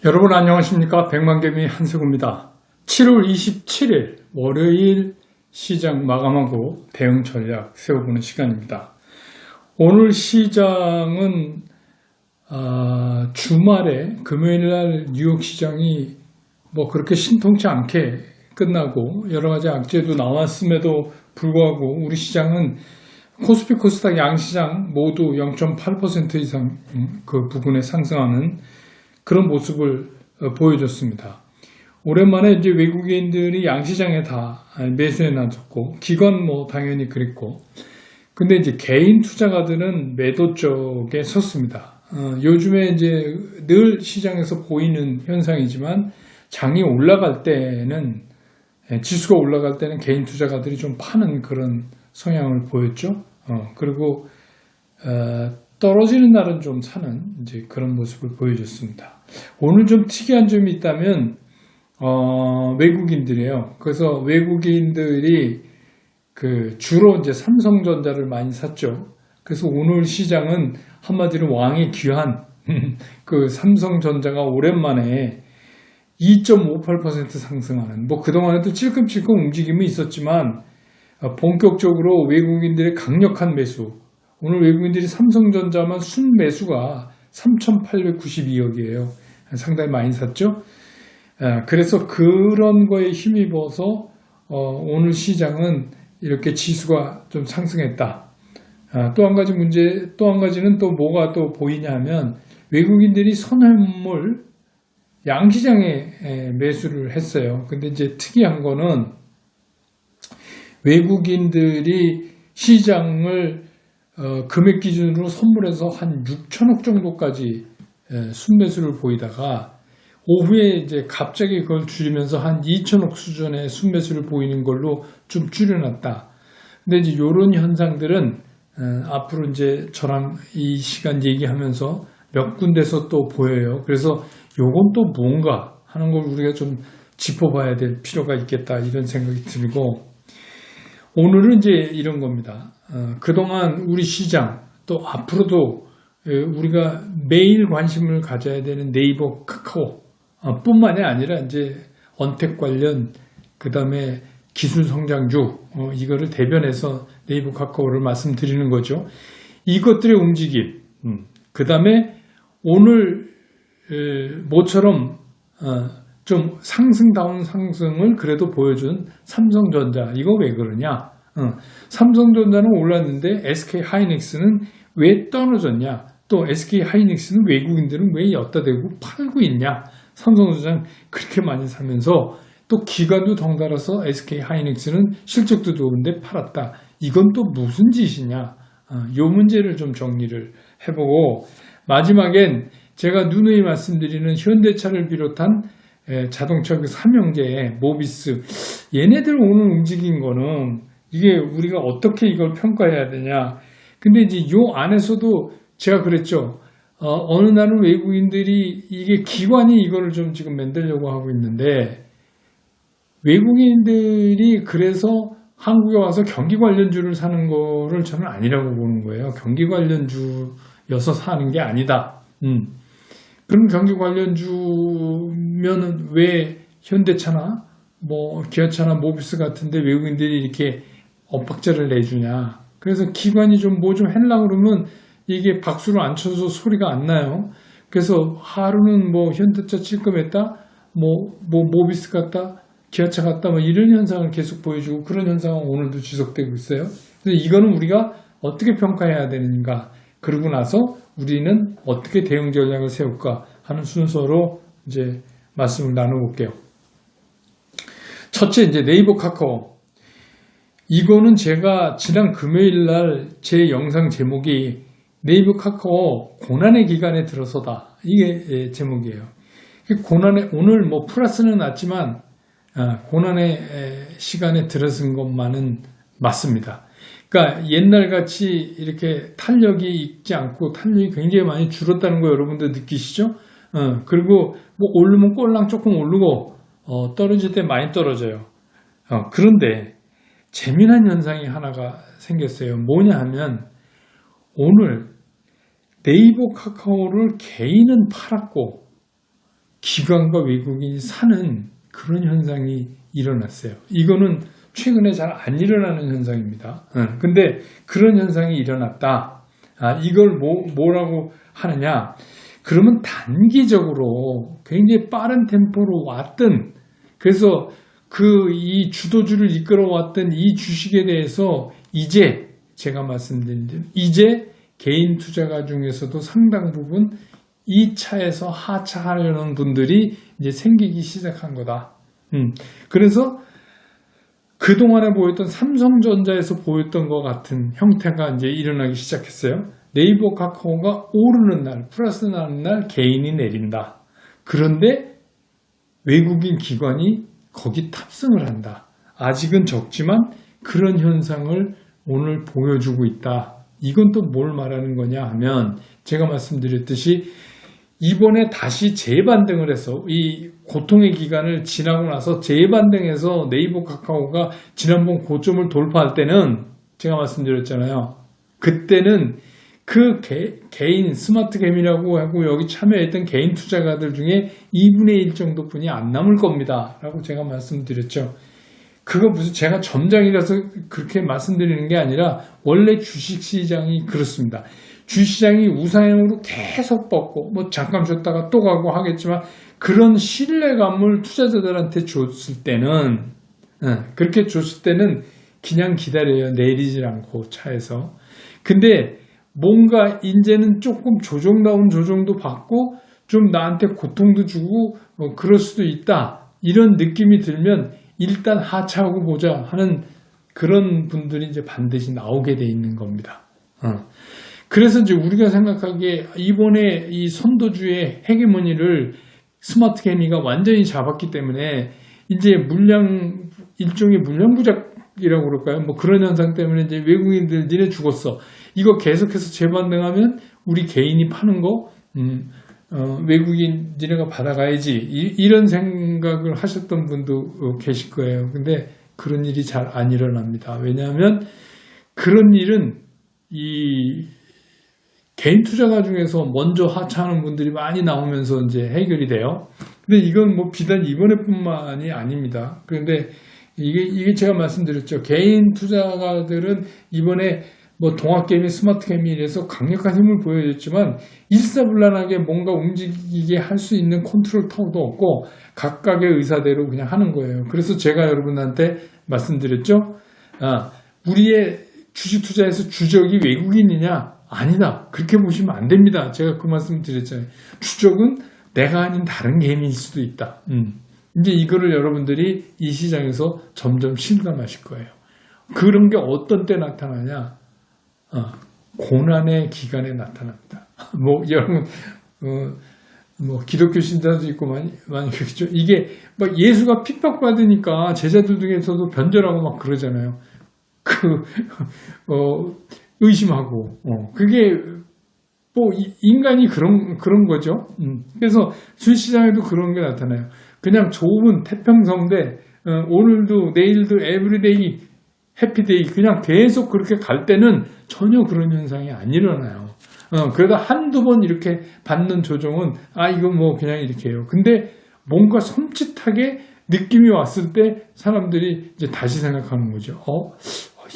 여러분 안녕하십니까? 백만개미 한세구입니다. 7월 27일 월요일 시장 마감하고 대응 전략 세워보는 시간입니다. 오늘 시장은 주말에 금요일날 뉴욕 시장이 그렇게 신통치 않게 끝나고 여러가지 악재도 나왔음에도 불구하고 우리 시장은 코스피 코스닥 양시장 모두 0.8% 이상 그 부분에 상승하는 그런 모습을 보여줬습니다. 오랜만에 이제 외국인들이 양시장에 다 매수해 놔뒀고, 기관 당연히 그랬고, 근데 이제 개인 투자가들은 매도 쪽에 섰습니다. 요즘에 이제 늘 시장에서 보이는 현상이지만, 장이 올라갈 때는, 지수가 올라갈 때는 개인 투자가들이 좀 파는 그런 성향을 보였죠. 그리고, 떨어지는 날은 좀 사는 이제 그런 모습을 보여줬습니다. 오늘 좀 특이한 점이 있다면 외국인들이에요. 그래서 외국인들이 주로 이제 삼성전자를 많이 샀죠. 그래서 오늘 시장은 한마디로 왕의 귀한 그 삼성전자가 오랜만에 2.58% 상승하는 그동안에도 찔끔찔끔 움직임이 있었지만 본격적으로 외국인들의 강력한 매수, 오늘 외국인들이 삼성전자만 순매수가 3,892억이에요. 상당히 많이 샀죠. 그래서 그런 거에 힘입어서 오늘 시장은 이렇게 지수가 좀 상승했다. 또 한 가지는 또 뭐가 또 보이냐면 외국인들이 선물물 양시장에 매수를 했어요. 근데 이제 특이한 거는 외국인들이 시장을 금액 기준으로 선물해서 한 6천억 정도까지 순매수를 보이다가 오후에 이제 갑자기 그걸 줄이면서 한 2천억 수준의 순매수를 보이는 걸로 좀 줄여놨다. 근데 이제 이런 현상들은 앞으로 이제 저랑 이 시간 얘기하면서 몇 군데서 또 보여요. 그래서 요건 또 뭔가 하는 걸 우리가 좀 짚어봐야 될 필요가 있겠다 이런 생각이 들고, 오늘은 이제 이런 겁니다. 그동안 우리 시장 또 앞으로도 우리가 매일 관심을 가져야 되는 네이버, 카카오 뿐만이 아니라 이제 언택 관련, 그 다음에 기술 성장주, 이거를 대변해서 네이버, 카카오를 말씀드리는 거죠. 이것들의 움직임, 그 다음에 오늘 모처럼 좀 상승다운 상승을 그래도 보여준 삼성전자, 이거 왜 그러냐? 삼성전자는 올랐는데 SK하이닉스는 왜 떨어졌냐? 또 SK하이닉스는 외국인들은 왜 엿다 대고 팔고 있냐? 삼성전자는 그렇게 많이 사면서 또 기관도 덩달아서 SK하이닉스는 실적도 좋은데 팔았다. 이건 또 무슨 짓이냐? 요 문제를 좀 정리를 해보고, 마지막엔 제가 누누이 말씀드리는 현대차를 비롯한 자동차 그 삼형제, 모비스, 얘네들 오늘 움직인 거는 이게 우리가 어떻게 이걸 평가해야 되냐. 근데 이제 요 안에서도 제가 그랬죠. 어느 날은 외국인들이 이게 기관이 이거를 좀 지금 만들려고 하고 있는데, 외국인들이 그래서 한국에 와서 경기 관련주를 사는 거를 저는 아니라고 보는 거예요. 경기 관련주여서 사는 게 아니다. 그럼 경기 관련주면은 왜 현대차나 기아차나 모비스 같은데 외국인들이 이렇게 엇박자를 내주냐. 그래서 기관이 좀 좀 하려고 그러면 이게 박수를 안 쳐서 소리가 안 나요. 그래서 하루는 현대차 찔끔했다, 모비스 같다, 기아차 같다, 이런 현상을 계속 보여주고, 그런 현상은 오늘도 지속되고 있어요. 그래서 이거는 우리가 어떻게 평가해야 되는가, 그러고 나서 우리는 어떻게 대응 전략을 세울까 하는 순서로 이제 말씀을 나눠볼게요. 첫째, 이제 네이버, 카카오. 이거는 제가 지난 금요일 날 제 영상 제목이 네이버, 카카오 고난의 기간에 들어서다. 이게 제목이에요. 고난의, 오늘 플러스는 났지만 고난의 시간에 들어선 것만은 맞습니다. 그러니까 옛날같이 이렇게 탄력이 있지 않고 탄력이 굉장히 많이 줄었다는 거 여러분들 느끼시죠? 그리고 오르면 꼴랑 조금 오르고 떨어질 때 많이 떨어져요. 그런데 재미난 현상이 하나가 생겼어요. 뭐냐 하면 오늘 네이버 카카오를 개인은 팔았고 기관과 외국인이 사는 그런 현상이 일어났어요. 이거는 최근에 잘 안 일어나는 현상입니다. 근데 그런 현상이 일어났다. 이걸 뭐라고 하느냐? 그러면 단기적으로 굉장히 빠른 템포로 왔던, 그래서 이 주도주를 이끌어왔던 이 주식에 대해서 이제 제가 말씀드린 대로 이제 개인 투자가 중에서도 상당 부분 이 차에서 하차하려는 분들이 이제 생기기 시작한 거다. 그래서 그동안에 보였던 삼성전자에서 보였던 것 같은 형태가 이제 일어나기 시작했어요. 네이버 카카오가 오르는 날, 플러스 나는 날 개인이 내린다. 그런데 외국인 기관이 거기 탑승을 한다. 아직은 적지만 그런 현상을 오늘 보여주고 있다. 이건 또 뭘 말하는 거냐 하면 제가 말씀드렸듯이 이번에 다시 재반등을 해서 이 고통의 기간을 지나고 나서 재반등해서 네이버 카카오가 지난번 고점을 돌파할 때는 제가 말씀드렸잖아요. 그때는 그 개인 스마트개미라고 하고 여기 참여했던 개인 투자가들 중에 2분의 1 정도뿐이 안 남을 겁니다. 라고 제가 말씀드렸죠. 그거 무슨 제가 점장이라서 그렇게 말씀드리는 게 아니라 원래 주식시장이 그렇습니다. 주식시장이 우상향으로 계속 뻗고 뭐 잠깐 줬다가 또 가고 하겠지만 그런 신뢰감을 투자자들한테 줬을 때는 그렇게 줬을 때는 그냥 기다려요. 내리질 않고 차에서. 근데 뭔가 이제는 조금 조정다운 조정도 받고 좀 나한테 고통도 주고 그럴 수도 있다. 이런 느낌이 들면 일단 하차하고 보자 하는 그런 분들이 이제 반드시 나오게 돼 있는 겁니다. 그래서 이제 우리가 생각하기에 이번에 이 선도주의 헤게모니를 스마트개미가 완전히 잡았기 때문에 이제 일종의 물량 부작이라고 그럴까요? 뭐 그런 현상 때문에 이제 외국인들 니네 죽었어. 이거 계속해서 재반등하면 우리 개인이 파는 거, 외국인 니네가 받아가야지. 이런 생각을 하셨던 분도 계실 거예요. 근데 그런 일이 잘 안 일어납니다. 왜냐하면 그런 일은 이 개인 투자가 중에서 먼저 하차하는 분들이 많이 나오면서 이제 해결이 돼요. 근데 이건 뭐 비단 이번에뿐만이 아닙니다. 그런데 이게 제가 말씀드렸죠. 개인 투자가들은 이번에 뭐 동학개미, 스마트개미 이래서 강력한 힘을 보여줬지만 일사불란하게 뭔가 움직이게 할 수 있는 컨트롤 타워도 없고 각각의 의사대로 그냥 하는 거예요. 그래서 제가 여러분한테 말씀드렸죠. 우리의 주식 투자에서 주적이 외국인이냐? 아니다. 그렇게 보시면 안 됩니다. 제가 그 말씀 드렸잖아요. 주적은 내가 아닌 다른 개미일 수도 있다. 이제 이거를 여러분들이 이 시장에서 점점 실감하실 거예요. 그런 게 어떤 때 나타나냐? 고난의 기간에 나타납니다. 뭐 여러분 뭐 기독교 신자도 있고 많이 그렇죠. 이게 막 예수가 핍박받으니까 제자들 중에서도 변절하고 막 그러잖아요. 의심하고 그게 뭐 인간이 그런 거죠. 그래서 주식시장에도 그런 게 나타나요. 그냥 좋은 태평성대 오늘도 내일도 에브리데이 해피데이 그냥 계속 그렇게 갈 때는 전혀 그런 현상이 안 일어나요. 그러다 한두 번 이렇게 받는 조정은 이건 뭐 그냥 이렇게 해요. 근데 뭔가 섬찟하게 느낌이 왔을 때 사람들이 이제 다시 생각하는 거죠.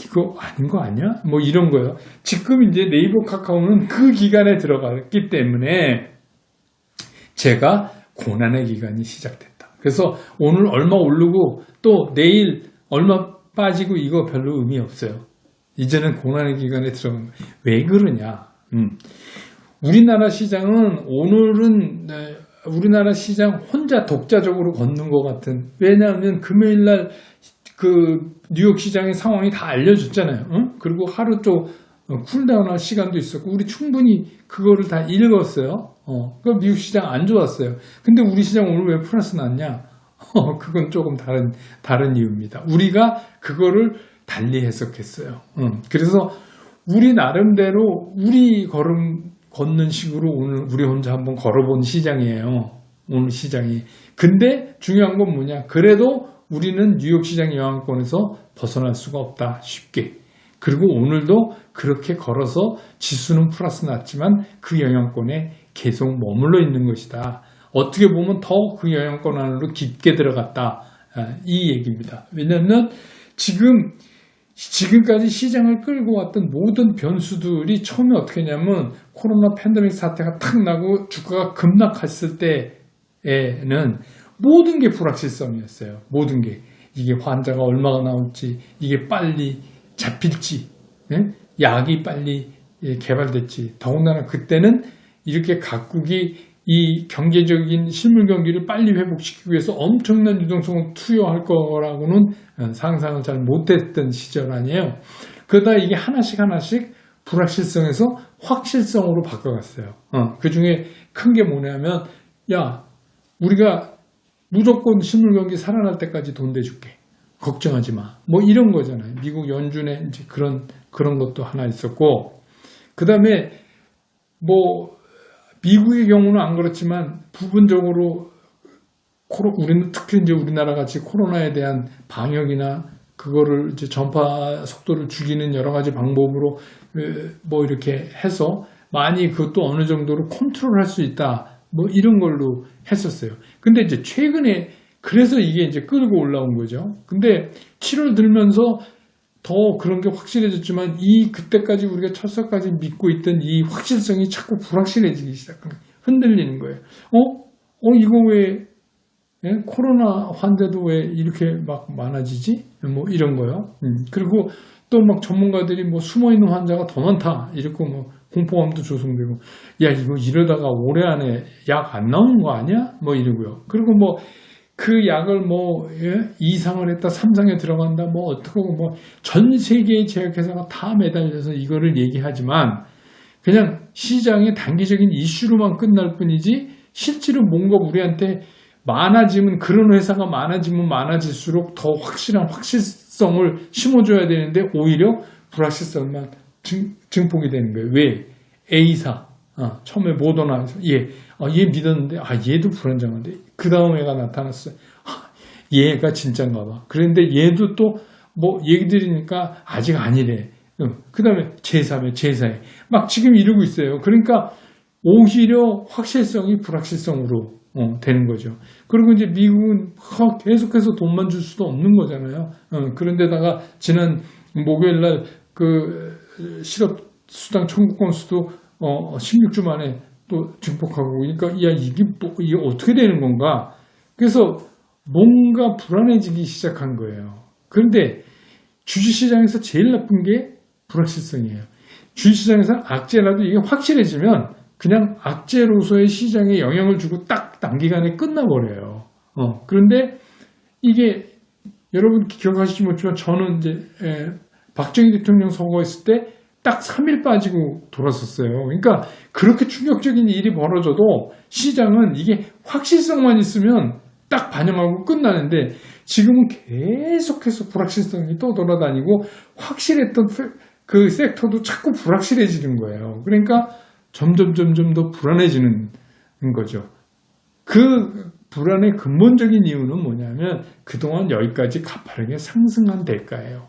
이거 아닌 거 아니야? 뭐 이런 거요. 지금 이제 네이버 카카오는 그 기간에 들어갔기 때문에 제가 고난의 기간이 시작됐다. 그래서 오늘 얼마 오르고 또 내일 얼마 빠지고 이거 별로 의미 없어요. 이제는 고난의 기간에 들어간 거예요. 왜 그러냐? 우리나라 시장은 오늘은 우리나라 시장 혼자 독자적으로 걷는 것 같은. 왜냐하면 금요일날 그 뉴욕 시장의 상황이 다 알려줬잖아요. 그리고 하루 또 쿨다운할 시간도 있었고 우리 충분히 그거를 다 읽었어요. 그 미국 시장 안 좋았어요. 근데 우리 시장 오늘 왜 플러스 났냐? 그건 조금 다른 이유입니다. 우리가 그거를 달리 해석했어요. 그래서 우리 나름대로 우리 걷는 식으로 오늘 우리 혼자 한번 걸어본 시장이에요. 오늘 시장이. 근데 중요한 건 뭐냐? 그래도 우리는 뉴욕 시장 영향권에서 벗어날 수가 없다. 쉽게. 그리고 오늘도 그렇게 걸어서 지수는 플러스 났지만 그 영향권에 계속 머물러 있는 것이다. 어떻게 보면 더 그 영향권 안으로 깊게 들어갔다. 이 얘기입니다. 왜냐하면 지금까지 시장을 끌고 왔던 모든 변수들이 처음에 어떻게 했냐면 코로나 팬데믹 사태가 탁 나고 주가가 급락했을 때에는 모든 게 불확실성이었어요. 모든 게. 이게 환자가 얼마가 나올지, 이게 빨리 잡힐지, 약이 빨리 개발됐지. 더군다나 그때는 이렇게 각국이 이 경제적인 실물 경기를 빨리 회복시키기 위해서 엄청난 유동성을 투여할 거라고는 상상을 잘 못했던 시절 아니에요. 그러다 이게 하나씩 불확실성에서 확실성으로 바꿔갔어요. 그 중에 큰 게 뭐냐면, 야, 우리가 무조건 실물 경기 살아날 때까지 돈 대줄게. 걱정하지 마. 뭐 이런 거잖아요. 미국 연준에 이제 그런 것도 하나 있었고, 그 다음에 뭐 미국의 경우는 안 그렇지만 부분적으로 우리는 특히 이제 우리나라 같이 코로나에 대한 방역이나 그거를 이제 전파 속도를 줄이는 여러 가지 방법으로 뭐 이렇게 해서 많이 그것도 어느 정도로 컨트롤할 수 있다. 뭐 이런 걸로 했었어요. 근데 이제 최근에 그래서 이게 이제 끌고 올라온 거죠. 근데 7월 들면서 더 그런 게 확실해졌지만 그때까지 우리가 철석까지 믿고 있던 이 확실성이 자꾸 불확실해지기 시작합니다. 흔들리는 거예요. 이거 왜 코로나 환자도 왜 이렇게 막 많아지지? 뭐 이런 거요. 그리고 또 막 전문가들이 뭐 숨어있는 환자가 더 많다. 이렇게 뭐 공포감도 조성되고, 야, 이거 이러다가 올해 안에 약 안 나오는 거 아니야? 뭐 이러고요. 그리고 뭐 그 약을 뭐 2상을 했다 3상에 들어간다 뭐 어떡하고 뭐 전 세계의 제약회사가 다 매달려서 이거를 얘기하지만 그냥 시장의 단기적인 이슈로만 끝날 뿐이지 실제로 뭔가 우리한테 많아지면 그런 회사가 많아지면 많아질수록 더 확실한 확실성을 심어줘야 되는데 오히려 불확실성만 증폭이 되는 거예요. 왜? A사 처음에 모더나에서 얘 믿었는데 얘도 불안정한데 그 다음 애가 나타났어요. 얘가 진짠가 봐. 그런데 얘도 또 뭐 얘기 들으니까 아직 아니래. 그 다음에 제3회 제4회 막 지금 이러고 있어요. 그러니까 오히려 확실성이 불확실성으로 되는 거죠. 그리고 이제 미국은 계속해서 돈만 줄 수도 없는 거잖아요. 그런데다가 지난 목요일 날 그 실업수당 청구 건수도 16주 만에 또 증폭하고 그러니까 이게 어떻게 되는 건가? 그래서 뭔가 불안해지기 시작한 거예요. 그런데 주식시장에서 제일 나쁜 게 불확실성이에요. 주식시장에서 악재라도 이게 확실해지면 그냥 악재로서의 시장에 영향을 주고 딱 단기간에 끝나버려요. 그런데 이게 여러분 기억하시지 못지만 저는 이제 박정희 대통령 선거했을 때 딱 3일 빠지고 돌았었어요. 그러니까 그렇게 충격적인 일이 벌어져도 시장은 이게 확실성만 있으면 딱 반영하고 끝나는데 지금은 계속해서 불확실성이 또 돌아다니고 확실했던 그 섹터도 자꾸 불확실해지는 거예요. 그러니까 점점 더 불안해지는 거죠. 그 불안의 근본적인 이유는 뭐냐면 그동안 여기까지 가파르게 상승한 대가예요.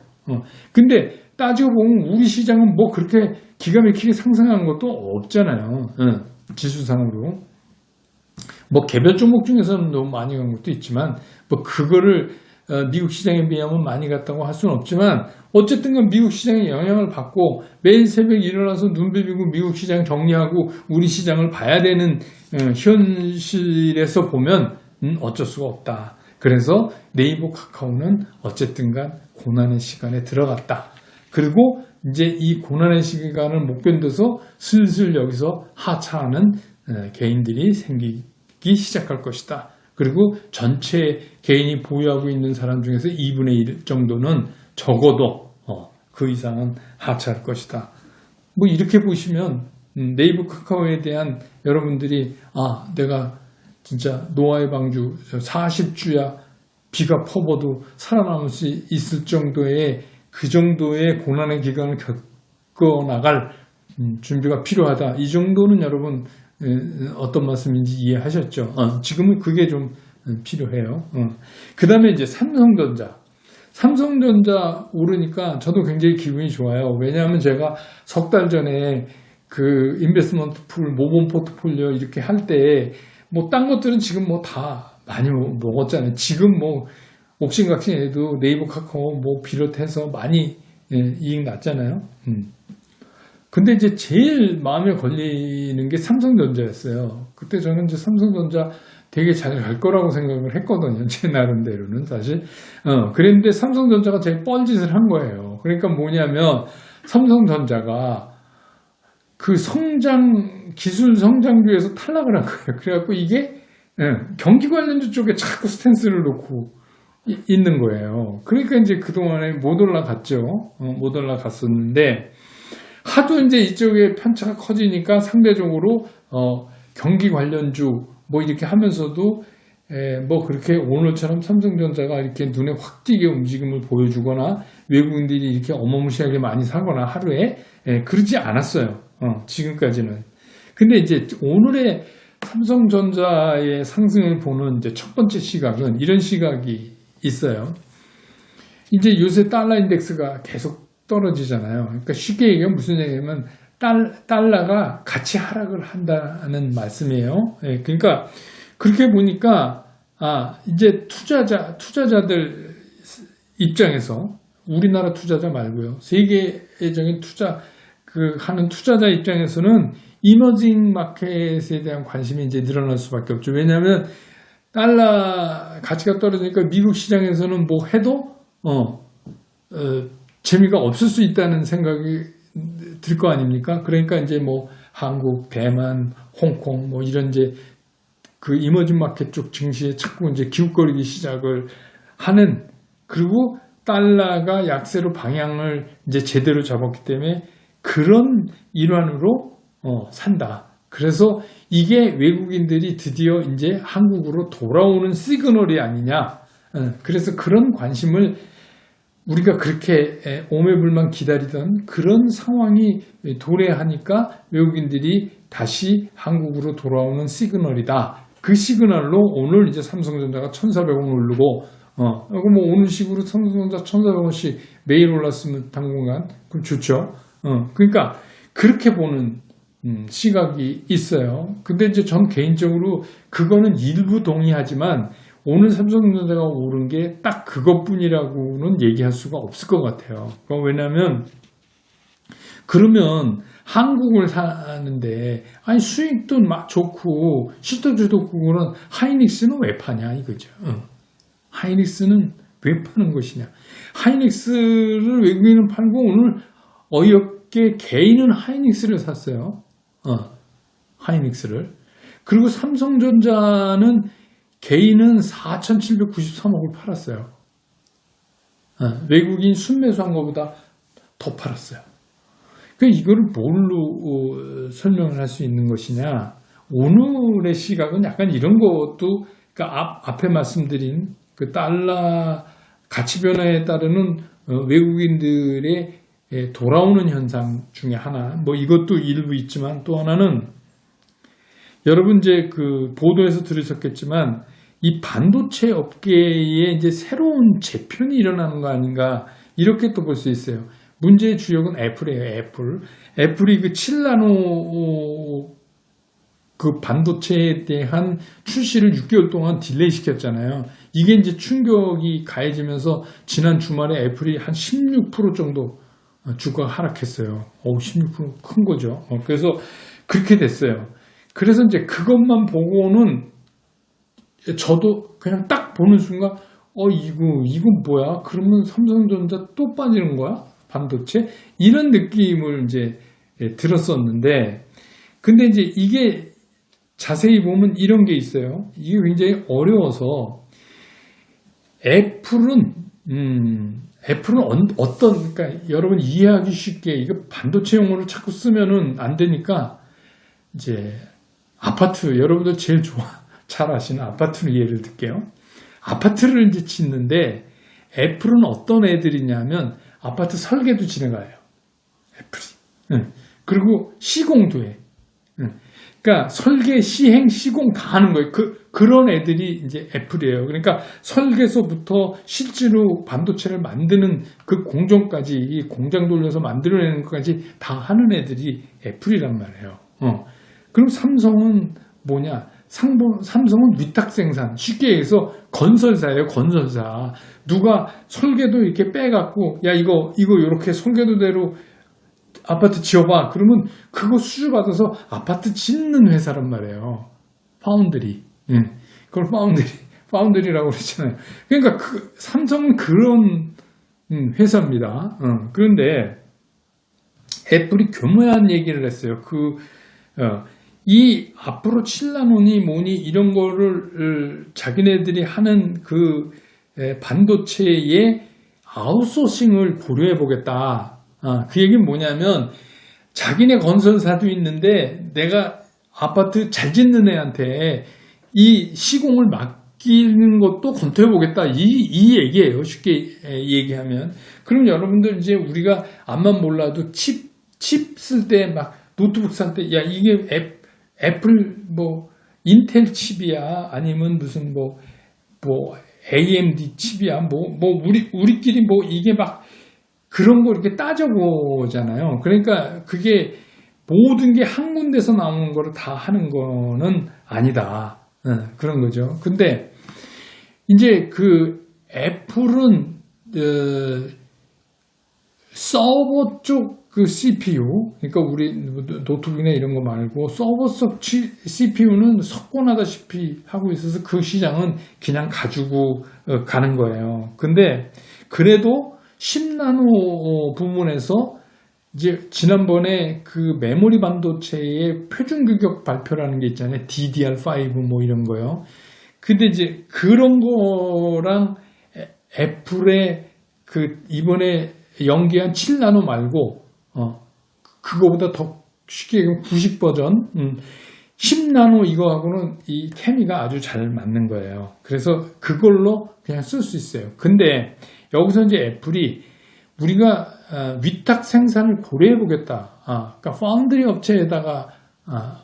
근데 따지고 보면 우리 시장은 뭐 그렇게 기가 막히게 상승한 것도 없잖아요. 지수상으로. 뭐 개별 종목 중에서는 너무 많이 간 것도 있지만 뭐 그거를 미국 시장에 비하면 많이 갔다고 할 수는 없지만 어쨌든 미국 시장의 영향을 받고 매일 새벽 일어나서 눈 비비고 미국 시장 정리하고 우리 시장을 봐야 되는 현실에서 보면 어쩔 수가 없다. 그래서 네이버 카카오는 어쨌든 간 고난의 시간에 들어갔다. 그리고 이제 이 고난의 시간을 못 견뎌서 슬슬 여기서 하차하는 개인들이 생기기 시작할 것이다. 그리고 전체 개인이 보유하고 있는 사람 중에서 2분의 1 정도는 적어도 그 이상은 하차할 것이다. 뭐 이렇게 보시면 네이버 카카오에 대한 여러분들이 내가 진짜 노아의 방주 40주야 비가 퍼버도 살아남을 수 있을 정도의 그 정도의 고난의 기간을 겪어나갈 준비가 필요하다. 이 정도는 여러분 어떤 말씀인지 이해하셨죠? 지금은 그게 좀 필요해요. 그 다음에 이제 삼성전자 오르니까 저도 굉장히 기분이 좋아요. 왜냐하면 제가 석 달 전에 그 인베스트먼트 풀 모범 포트폴리오 이렇게 할 때 뭐 딴 것들은 지금 뭐 다 많이 먹었잖아요. 지금 뭐 옥신각신해도 네이버 카카오 뭐 비롯해서 많이 이익 났잖아요. 근데 이제 제일 마음에 걸리는 게 삼성전자였어요. 그때 저는 이제 삼성전자 되게 잘 갈 거라고 생각을 했거든요. 제 나름대로는 사실. 그랬는데 삼성전자가 제일 뻘짓을 한 거예요. 그러니까 뭐냐면 삼성전자가 그 기술 성장주에서 탈락을 한 거예요. 그래갖고 이게 경기 관련주 쪽에 자꾸 스탠스를 놓고 있는 거예요. 그러니까 이제 그동안에 못 올라갔죠. 못 올라갔었는데 하도 이제 이쪽에 편차가 커지니까 상대적으로 경기 관련주 뭐 이렇게 하면서도 뭐 그렇게 오늘처럼 삼성전자가 이렇게 눈에 확 띄게 움직임을 보여주거나 외국인들이 이렇게 어마무시하게 많이 사거나 하루에 그러지 않았어요. 지금까지는. 근데 이제 오늘의 삼성전자의 상승을 보는 이제 첫 번째 시각은 이런 시각이 있어요. 이제 요새 달러 인덱스가 계속 떨어지잖아요. 그러니까 쉽게 얘기하면 무슨 얘기냐면 달러가 같이 하락을 한다는 말씀이에요. 그러니까 그렇게 보니까 이제 투자자들 입장에서 우리나라 투자자 말고요. 세계적인 하는 투자자 입장에서는 이머징 마켓에 대한 관심이 이제 늘어날 수밖에 없죠. 왜냐하면 달러 가치가 떨어지니까 미국 시장에서는 뭐 해도 재미가 없을 수 있다는 생각이 들 거 아닙니까? 그러니까 이제 뭐 한국, 대만, 홍콩 뭐 이런 이제 그 이머징 마켓 쪽 증시에 자꾸 이제 기웃거리기 시작을 하는, 그리고 달러가 약세로 방향을 이제 제대로 잡았기 때문에 그런 일환으로 산다. 그래서 이게 외국인들이 드디어 이제 한국으로 돌아오는 시그널이 아니냐. 그래서 그런 관심을 우리가 그렇게 오매불만 기다리던 그런 상황이 도래하니까 외국인들이 다시 한국으로 돌아오는 시그널이다. 그 시그널로 오늘 이제 삼성전자가 1,400원 오르고, 이거 뭐 오늘 식으로 삼성전자 1,400원씩 매일 올랐으면 당분간 그럼 좋죠. 그러니까 그렇게 보는 시각이 있어요. 근데 이제 전 개인적으로 그거는 일부 동의하지만 오늘 삼성전자가 오른 게 딱 그것뿐이라고는 얘기할 수가 없을 것 같아요. 왜냐하면 그러면 한국을 사는데 아니 수익도 막 좋고 실적도 좋고는 하이닉스는 왜 파냐 이거죠. 하이닉스는 왜 파는 것이냐. 하이닉스를 외국인은 팔고 오늘 어이없게 개인은 하이닉스를 샀어요. 하이닉스를. 그리고 삼성전자는 개인은 4,793억을 팔았어요. 외국인 순매수한 것보다 더 팔았어요. 그러니까 이거를 뭘로 설명을 할 수 있는 것이냐. 오늘의 시각은 약간 이런 것도, 그러니까 앞에 말씀드린 그 달러 가치 변화에 따르는 외국인들의 돌아오는 현상 중에 하나, 뭐 이것도 일부 있지만 또 하나는 여러분 이제 그 보도에서 들으셨겠지만 이 반도체 업계에 이제 새로운 재편이 일어나는 거 아닌가 이렇게 또 볼 수 있어요. 문제의 주역은 애플이에요. 애플이 그 7나노 그 반도체에 대한 출시를 6개월 동안 딜레이 시켰잖아요. 이게 이제 충격이 가해지면서 지난 주말에 애플이 한 16% 정도 주가가 하락했어요. 16% 큰 거죠. 그래서 그렇게 됐어요. 그래서 이제 그것만 보고는 저도 그냥 딱 보는 순간 이건 뭐야? 그러면 삼성전자 또 빠지는 거야? 반도체? 이런 느낌을 이제 들었었는데, 근데 이제 이게 자세히 보면 이런 게 있어요. 이게 굉장히 어려워서 애플은 그러니까 여러분 이해하기 쉽게 이거 반도체 용어를 자꾸 쓰면은 안 되니까 이제 아파트, 여러분들 제일 잘 아시는 아파트로 예를 들게요. 아파트를 이제 짓는데 애플은 어떤 애들이냐면 아파트 설계도 진행해요. 애플이. 그리고 시공도 해. 그러니까 설계, 시행, 시공 다 하는 거예요. 그런 애들이 이제 애플이에요. 그러니까 설계서부터 실제로 반도체를 만드는 그 공정까지, 이 공장 돌려서 만들어내는 것까지 다 하는 애들이 애플이란 말이에요. 그럼 삼성은 뭐냐? 삼성은 위탁 생산, 쉽게 얘기해서 건설사예요, 건설사. 누가 설계도 이렇게 빼갖고, 야, 이거 이렇게 설계도대로 아파트 지어봐. 그러면 그거 수주받아서 아파트 짓는 회사란 말이에요. 파운드리. 그걸 파운드리라고 그러잖아요. 그러니까 삼성은 그런 회사입니다. 그런데 애플이 교묘한 얘기를 했어요. 이 앞으로 7나노니 뭐니 이런 거를 자기네들이 하는 그 반도체의 아웃소싱을 고려해 보겠다. 그 얘기는 뭐냐면 자기네 건설사도 있는데 내가 아파트 잘 짓는 애한테 이 시공을 맡기는 것도 검토해 보겠다. 이 얘기예요. 쉽게 얘기하면. 그럼 여러분들 이제 우리가 암만 몰라도 칩 쓸 때 막 노트북 살 때 야 이게 애플 뭐 인텔 칩이야 아니면 무슨 뭐 AMD 칩이야 뭐 우리끼리 뭐 이게 막 그런 거 이렇게 따져보잖아요. 그러니까 그게 모든 게 한 군데서 나오는 거를 다 하는 거는 아니다. 그런 거죠. 근데 이제 그 애플은 서버 쪽 그 CPU, 그러니까 우리 노트북이나 이런 거 말고 서버 쪽 CPU는 석권하다시피 하고 있어서 그 시장은 그냥 가지고 가는 거예요. 근데 그래도 10나노 부분에서 이제 지난번에 그 메모리 반도체의 표준 규격 발표라는 게 있잖아요. DDR5 뭐 이런 거요. 근데 이제 그런 거랑 애플의 그 이번에 연기한 7나노 말고 그거보다 더 쉽게 얘기하면 90 버전 10나노 이거하고는 이 케미가 아주 잘 맞는 거예요. 그래서 그걸로 그냥 쓸 수 있어요. 근데 여기서 이제 애플이 우리가 위탁 생산을 고려해 보겠다. 그러니까 파운드리 업체에다가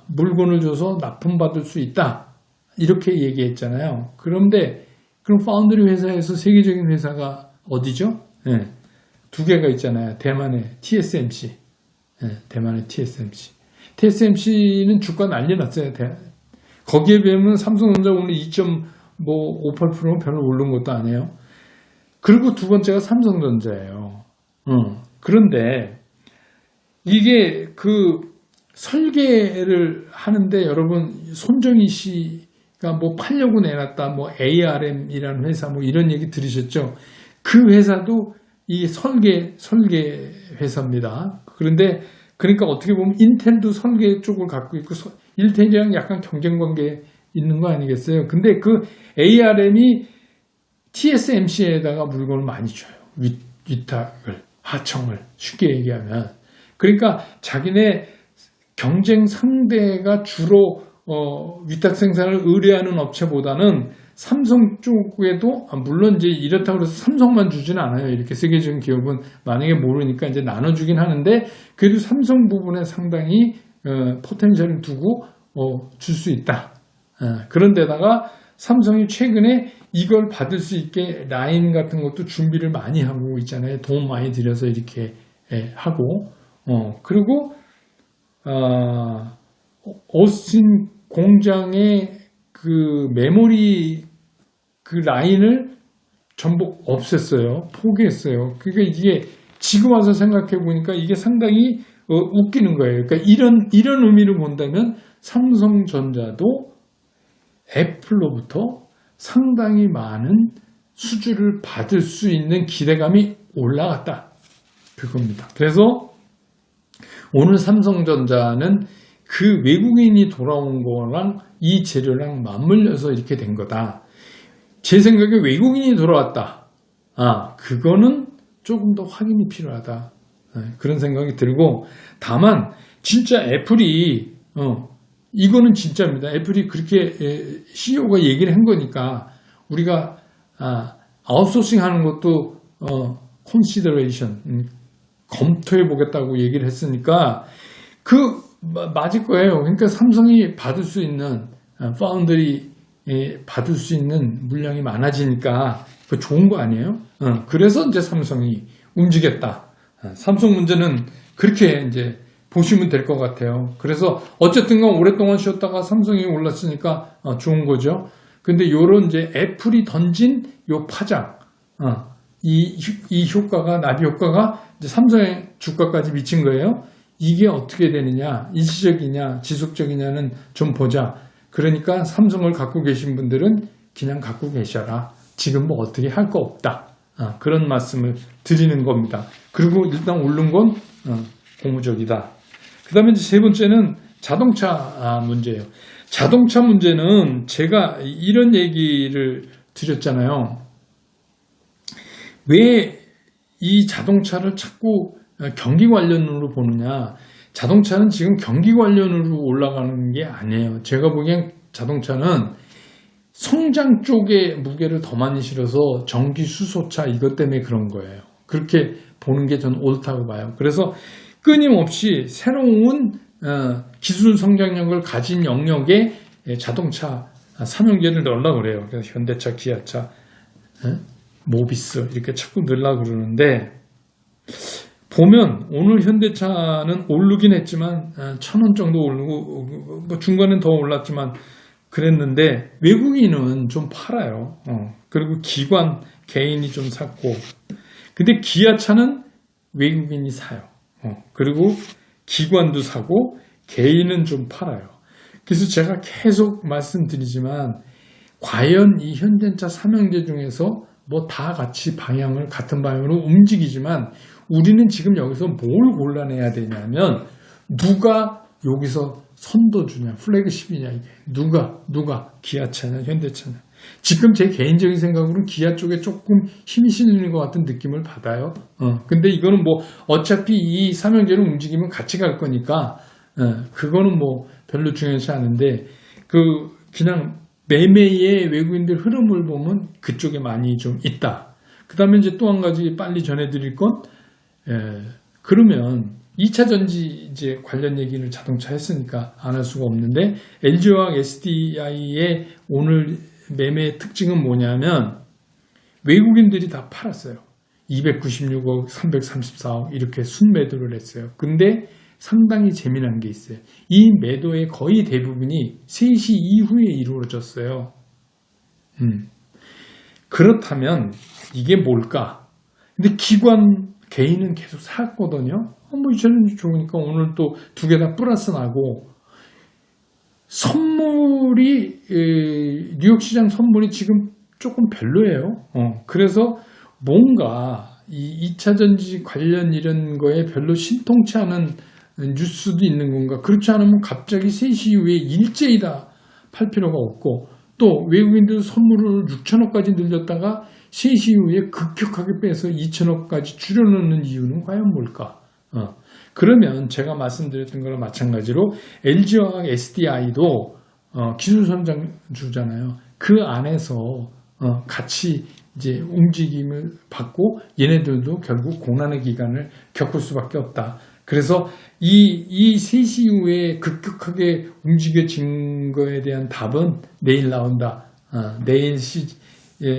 물건을 줘서 납품받을 수 있다. 이렇게 얘기했잖아요. 그런데 그럼 파운드리 회사에서 세계적인 회사가 어디죠? 네. 두 개가 있잖아요. 대만의 TSMC. 대만의 TSMC. TSMC는 주가 난리 났어요. 거기에 비하면 삼성전자 오늘 2.58%는 별로 오른 것도 아니에요. 그리고 두 번째가 삼성전자예요. 그런데 이게 그 설계를 하는데 여러분 손정희 씨가 뭐 팔려고 내놨다 뭐 ARM이라는 회사 뭐 이런 얘기 들으셨죠? 그 회사도 이 설계 회사입니다. 그런데 그러니까 어떻게 보면 인텔도 설계 쪽을 갖고 있고 인텔이랑 약간 경쟁 관계 있는 거 아니겠어요? 근데 그 ARM이 TSMC에다가 물건을 많이 줘요. 위탁을, 하청을 쉽게 얘기하면. 그러니까 자기네 경쟁 상대가 주로 위탁 생산을 의뢰하는 업체보다는 삼성 쪽에도 물론 이제 이렇다고 해서 삼성만 주지는 않아요. 이렇게 세계적인 기업은 만약에 모르니까 이제 나눠주긴 하는데 그래도 삼성 부분에 상당히 포텐셜을 두고 줄 수 있다. 그런데다가 삼성이 최근에 이걸 받을 수 있게 라인 같은 것도 준비를 많이 하고 있잖아요. 돈 많이 들여서 이렇게 하고 그리고 오스틴 공장의 그 메모리 그 라인을 전부 없앴어요. 포기했어요. 그러니까 이게 지금 와서 생각해 보니까 이게 상당히 웃기는 거예요. 그러니까 이런 의미를 본다면 삼성전자도 애플로부터 상당히 많은 수주를 받을 수 있는 기대감이 올라갔다. 그겁니다. 그래서 오늘 삼성전자는 그 외국인이 돌아온 거랑 이 재료랑 맞물려서 이렇게 된 거다. 제 생각에 외국인이 돌아왔다. 그거는 조금 더 확인이 필요하다. 그런 생각이 들고 다만 진짜 애플이 이거는 진짜입니다. 애플이 그렇게 CEO가 얘기를 한 거니까 우리가 아웃소싱 하는 것도 consideration 검토해 보겠다고 얘기를 했으니까 맞을 거예요. 그러니까 삼성이 받을 수 있는 파운드리 받을 수 있는 물량이 많아지니까 그 좋은 거 아니에요? 그래서 이제 삼성이 움직였다. 삼성 문제는 그렇게 이제 보시면 될 것 같아요. 그래서 어쨌든 간 오랫동안 쉬었다가 삼성이 올랐으니까 좋은 거죠. 근데 요런 이제 애플이 던진 요 파장, 이 효과가, 나비 효과가 이제 삼성의 주가까지 미친 거예요. 이게 어떻게 되느냐, 일시적이냐, 지속적이냐는 좀 보자. 그러니까 삼성을 갖고 계신 분들은 그냥 갖고 계셔라. 지금 뭐 어떻게 할 거 없다. 그런 말씀을 드리는 겁니다. 그리고 일단 오른 건 고무적이다. 그 다음에 이제 세 번째는 자동차 문제예요. 자동차 문제는 제가 이런 얘기를 드렸잖아요. 왜 이 자동차를 자꾸 경기 관련으로 보느냐. 자동차는 지금 경기 관련으로 올라가는 게 아니에요. 제가 보기엔 자동차는 성장 쪽에 무게를 더 많이 실어서 전기 수소차 이것 때문에 그런 거예요. 그렇게 보는 게 저는 옳다고 봐요. 그래서 끊임없이 새로운 기술 성장력을 가진 영역에 자동차 삼형제를 넣으려고 그래요. 그래서 현대차, 기아차, 모비스 이렇게 자꾸 넣으려고 그러는데 보면 오늘 현대차는 오르긴 했지만 1,000원 정도 오르고 뭐 중간엔 더 올랐지만 그랬는데 외국인은 좀 팔아요. 그리고 기관 개인이 좀 샀고 근데 기아차는 외국인이 사요. 그리고 기관도 사고 개인은 좀 팔아요. 그래서 제가 계속 말씀드리지만 과연 이 현대차 삼형제 중에서 뭐 다 같이 같은 방향으로 움직이지만 우리는 지금 여기서 뭘 골라내야 되냐면 누가 여기서 선도주냐 플래그십이냐 이게 누가 기아차냐 현대차냐 지금 제 개인적인 생각으로는 기아 쪽에 조금 힘이 실리는 것 같은 느낌을 받아요. 근데 이거는 뭐 어차피 이 삼형제로 움직이면 같이 갈 거니까 그거는 뭐 별로 중요하지 않은데 그냥 매매의 외국인들 흐름을 보면 그쪽에 많이 좀 있다. 그 다음에 이제 또 한 가지 빨리 전해드릴 건 그러면 2차 전지 이제 관련 얘기를 자동차 했으니까 안 할 수가 없는데 LG화학 SDI의 오늘 매매의 특징은 뭐냐면 외국인들이 다 팔았어요. 296억, 334억 이렇게 순매도를 했어요. 근데 상당히 재미난 게 있어요. 이 매도의 거의 대부분이 3시 이후에 이루어졌어요. 그렇다면 이게 뭘까? 근데 기관 개인은 계속 샀거든요. 뭐 이제는 좋으니까 오늘 또 두 개 다 플러스 나고 선물이 뉴욕 시장 선물이 지금 조금 별로예요. 그래서 뭔가 이 2차 전지 관련 이런 거에 별로 신통치 않은 뉴스도 있는 건가? 그렇지 않으면 갑자기 3시 이후에 일제히 다 팔 필요가 없고 또 외국인들 선물을 6천억까지 늘렸다가 3시 이후에 급격하게 빼서 2천억까지 줄여놓는 이유는 과연 뭘까? 그러면 제가 말씀드렸던 거랑 마찬가지로 LG화학 SDI도 기술 성장주잖아요. 그 안에서 같이 이제 움직임을 받고 얘네들도 결국 고난의 기간을 겪을 수밖에 없다. 그래서 이 3시 이후에 급격하게 움직여진 거에 대한 답은 내일 나온다. 내일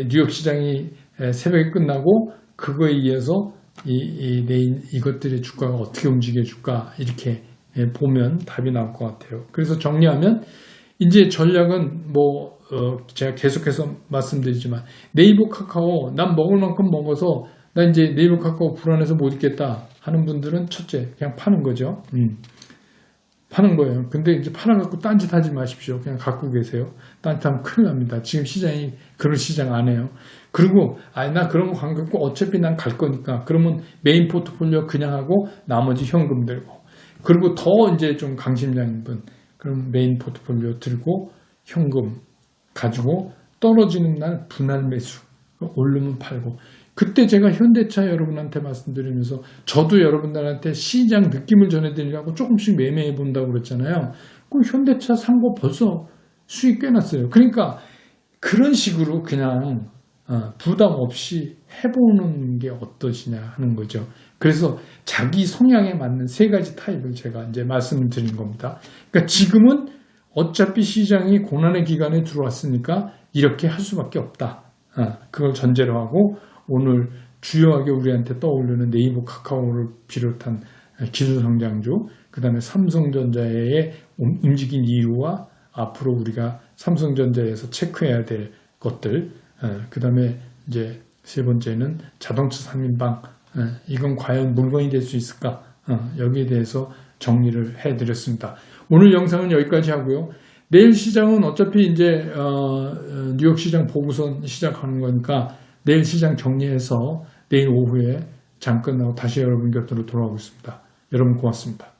뉴욕 시장이 새벽에 끝나고 그거에 의해서 내일 이것들의 주가가 어떻게 움직여줄까 이렇게 보면 답이 나올 것 같아요. 그래서 정리하면 이제 전략은 제가 계속해서 말씀드리지만 네이버 카카오 난 먹을 만큼 먹어서 나 이제 네이버 카카오 불안해서 못 있겠다 하는 분들은 첫째 그냥 파는 거죠. 파는 거예요. 근데 이제 팔아갖고 딴짓 하지 마십시오. 그냥 갖고 계세요. 딴짓하면 큰일 납니다. 지금 시장이 그런 시장 안 해요. 그리고 나 그런 거 관계없고 어차피 난 갈 거니까 그러면 메인 포트폴리오 그냥 하고 나머지 현금 들고 그리고 더 이제 좀 강심장인 분 그럼 메인 포트폴리오 들고 현금 가지고 떨어지는 날 분할 매수 오르면 팔고 그때 제가 현대차 여러분한테 말씀드리면서 저도 여러분들한테 시장 느낌을 전해드리려고 조금씩 매매해 본다고 그랬잖아요. 그럼 현대차 산 거 벌써 수익 꽤 났어요. 그러니까 그런 식으로 그냥 부담 없이 해보는 게 어떠시냐 하는 거죠. 그래서 자기 성향에 맞는 세 가지 타입을 제가 이제 말씀을 드린 겁니다. 그러니까 지금은 어차피 시장이 고난의 기간에 들어왔으니까 이렇게 할 수밖에 없다. 그걸 전제로 하고 오늘 주요하게 우리한테 떠오르는 네이버 카카오를 비롯한 기술성장주 그다음에 삼성전자의 움직인 이유와 앞으로 우리가 삼성전자에서 체크해야 될 것들, 그다음에 이제 세 번째는 자동차 3인방, 이건 과연 물건이 될 수 있을까? 여기에 대해서 정리를 해드렸습니다. 오늘 영상은 여기까지 하고요. 내일 시장은 어차피 이제 뉴욕 시장 보고선 시작하는 거니까 내일 시장 정리해서 내일 오후에 장 끝나고 다시 여러분 곁으로 돌아오겠습니다. 여러분 고맙습니다.